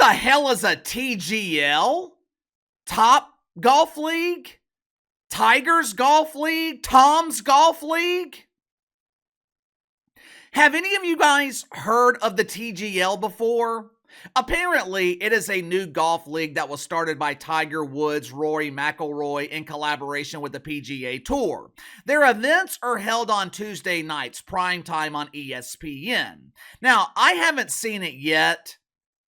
the hell is a TGL? Top Golf League? Tiger's Golf League? Tom's Golf League? Have any of you guys heard of the TGL before? Apparently, it is a new golf league that was started by Tiger Woods, Rory McIlroy in collaboration with the PGA Tour. Their events are held on Tuesday nights, prime time on ESPN. Now, I haven't seen it yet.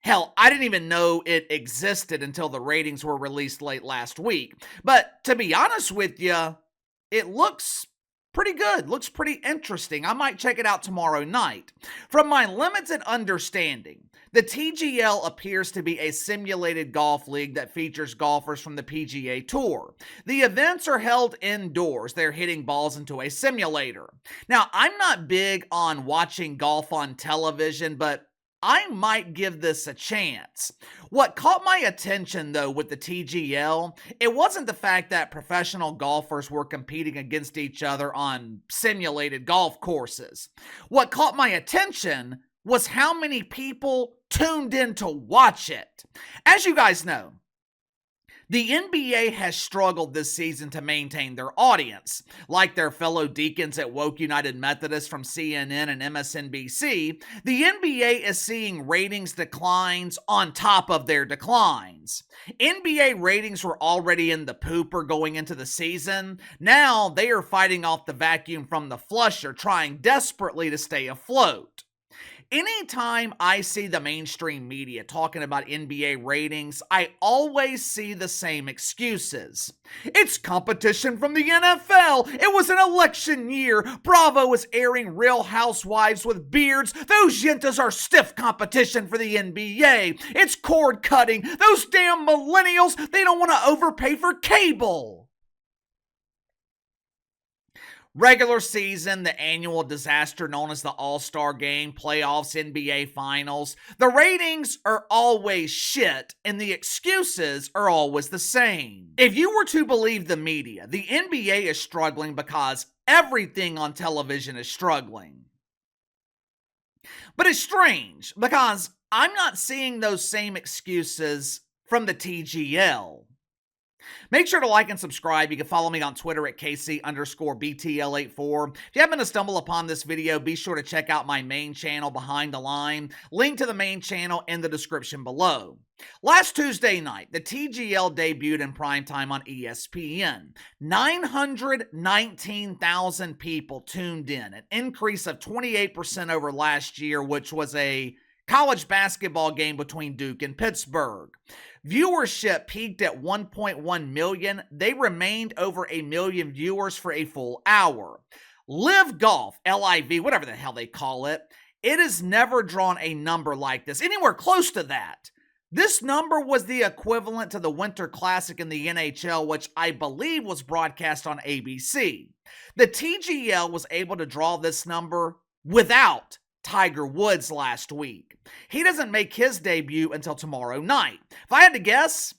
Hell, I didn't even know it existed until the ratings were released late last week. But to be honest with you, it looks pretty good. Looks pretty interesting. I might check it out tomorrow night. From my limited understanding, the TGL appears to be a simulated golf league that features golfers from the PGA Tour. The events are held indoors. They're hitting balls into a simulator. Now, I'm not big on watching golf on television, but I might give this a chance. What caught my attention, though, with the TGL, it wasn't the fact that professional golfers were competing against each other on simulated golf courses. What caught my attention was how many people tuned in to watch it. As you guys know, the NBA has struggled this season to maintain their audience. Like their fellow deacons at Woke United Methodist from CNN and MSNBC, the NBA is seeing ratings declines on top of their declines. NBA ratings were already in the pooper going into the season. Now they are fighting off the vacuum from the flusher, trying desperately to stay afloat. Anytime I see the mainstream media talking about NBA ratings, I always see the same excuses. It's competition from the NFL. It was an election year. Bravo is airing Real Housewives with beards. Those yentas are stiff competition for the NBA. It's cord cutting. Those damn millennials, they don't want to overpay for cable. Regular season, the annual disaster known as the All-Star Game, playoffs, NBA Finals. The ratings are always shit, and the excuses are always the same. If you were to believe the media, the NBA is struggling because everything on television is struggling. But it's strange, because I'm not seeing those same excuses from the TGL. Make sure to like and subscribe. You can follow me on Twitter at KC_BTL84. If you happen to stumble upon this video, be sure to check out my main channel, Behind the Line. Link to the main channel in the description below. Last Tuesday night, the TGL debuted in primetime on ESPN. 919,000 people tuned in, an increase of 28% over last year, which was a college basketball game between Duke and Pittsburgh. Viewership peaked at 1.1 million. They remained over a million viewers for a full hour. Live Golf, LIV, whatever the hell they call it, it has never drawn a number like this, anywhere close to that. This number was the equivalent to the Winter Classic in the NHL, which I believe was broadcast on ABC. The TGL was able to draw this number without Tiger Woods last week. He doesn't make his debut until tomorrow night. If I had to guess,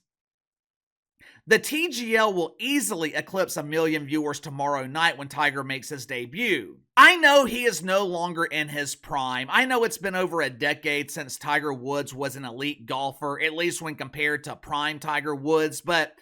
the TGL will easily eclipse a million viewers tomorrow night when Tiger makes his debut. I know he is no longer in his prime. I know it's been over a decade since Tiger Woods was an elite golfer, at least when compared to prime Tiger Woods, but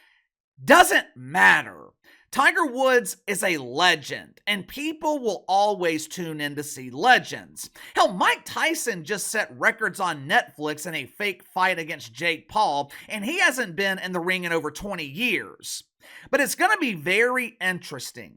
doesn't matter. Tiger Woods is a legend, and people will always tune in to see legends. Hell, Mike Tyson just set records on Netflix in a fake fight against Jake Paul, and he hasn't been in the ring in over 20 years. But it's going to be very interesting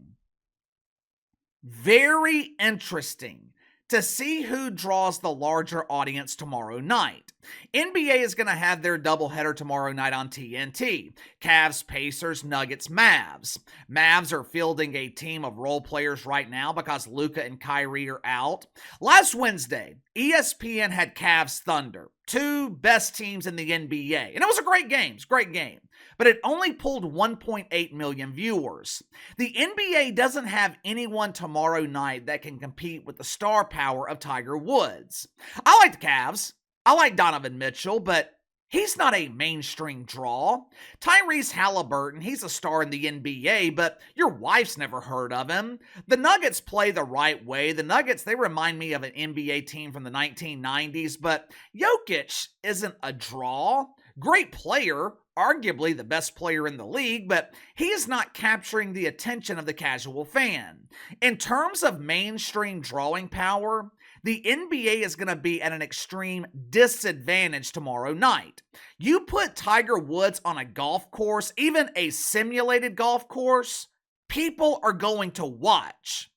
to see who draws the larger audience tomorrow night. NBA is going to have their doubleheader tomorrow night on TNT. Cavs, Pacers, Nuggets, Mavs. Mavs are fielding a team of role players right now because Luka and Kyrie are out. Last Wednesday, ESPN had Cavs Thunder, two best teams in the NBA. And it was a great game. It's a great game. But it only pulled 1.8 million viewers. The NBA doesn't have anyone tomorrow night that can compete with the star power of Tiger Woods. I like the Cavs. I like Donovan Mitchell, but He's not a mainstream draw. Tyrese Halliburton, he's a star in the NBA, but your wife's never heard of him. The Nuggets play the right way. The Nuggets, they remind me of an NBA team from the 1990s, but Jokic isn't a draw. Great player, arguably the best player in the league, but he is not capturing the attention of the casual fan. In terms of mainstream drawing power, the NBA is going to be at an extreme disadvantage tomorrow night. You put Tiger Woods on a golf course, even a simulated golf course, people are going to watch.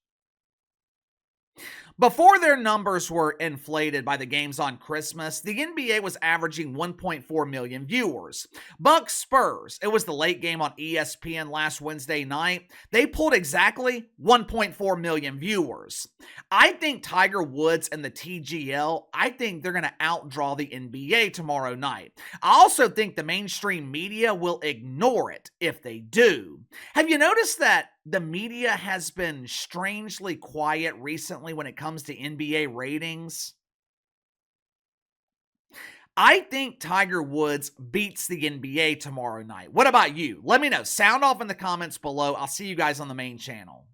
Before their numbers were inflated by the games on Christmas, the NBA was averaging 1.4 million viewers. Bucks Spurs, it was the late game on ESPN last Wednesday night. They pulled exactly 1.4 million viewers. I think Tiger Woods and the TGL, I think they're going to outdraw the NBA tomorrow night. I also think the mainstream media will ignore it if they do. Have you noticed that the media has been strangely quiet recently when it comes to NBA ratings? I think Tiger Woods beats the NBA tomorrow night. What about you? Let me know. Sound off in the comments below. I'll see you guys on the main channel.